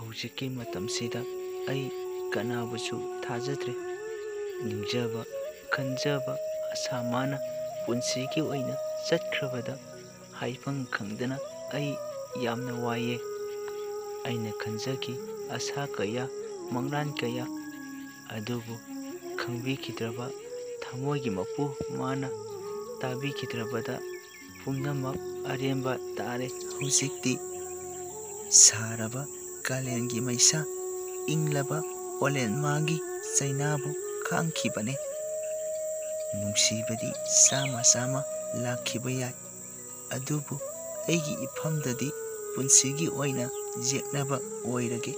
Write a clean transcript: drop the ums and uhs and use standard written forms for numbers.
ꯍꯧꯖꯤꯛꯀꯤ ꯃꯇꯝꯁꯤꯗ ꯑꯩ ꯀꯅꯥꯕꯨꯁꯨ ꯊꯥꯖꯗ꯭ꯔꯦ꯫ ꯅꯤꯡꯖꯕ ꯈꯟꯖꯕ ꯑꯁꯥ ꯃꯥꯅ ꯄꯨꯟꯁꯤꯒꯤ ꯑꯣꯏꯅ ꯆꯠꯈ꯭ꯔꯕꯗ ꯍꯥꯏꯐꯝ ꯈꯪꯗꯅ ꯑꯩ ꯌꯥꯝꯅ ꯋꯥꯏꯌꯦ꯫ ꯑꯩꯅ ꯈꯟꯖꯈꯤ ꯑꯁꯥ ꯀꯌꯥ ꯃꯪꯂꯥꯟ ꯀꯌꯥ ꯑꯗꯨꯕꯨ ꯈꯪꯕꯤꯈꯤꯗ꯭ꯔꯕ ꯊꯃꯣꯏꯒꯤ ꯃꯄꯨ ꯃꯥꯅ ꯇꯥꯕꯤꯈꯤꯗ꯭ꯔꯕꯗ ꯄꯨꯝꯅꯃꯛ ꯑꯔꯦꯝꯕ ꯇꯥꯔꯦ꯫ ꯍꯧꯖꯤꯛꯇꯤ ꯁꯥꯔꯕ ꯀꯥꯂꯦꯟꯒꯤ ꯃꯩꯁꯥ ꯏꯪꯂꯕ ꯑꯣꯂꯦꯟ ꯃꯥꯒꯤ ꯆꯩꯅꯥꯕꯨ ꯈꯥꯡꯈꯤꯕꯅꯦ꯫ ꯅꯨꯡꯁꯤꯕꯗꯤ ꯆꯥꯝꯃ ꯆꯥꯝꯃ ꯂꯥꯛꯈꯤꯕ ꯌꯥꯏ ꯑꯗꯨꯕꯨ ꯑꯩꯒꯤ ꯏꯐꯝꯗꯗꯤ ꯄꯨꯟꯁꯤꯒꯤ ꯑꯣꯏꯅ ꯌꯦꯛꯅꯕ ꯑꯣꯏꯔꯒꯦ꯫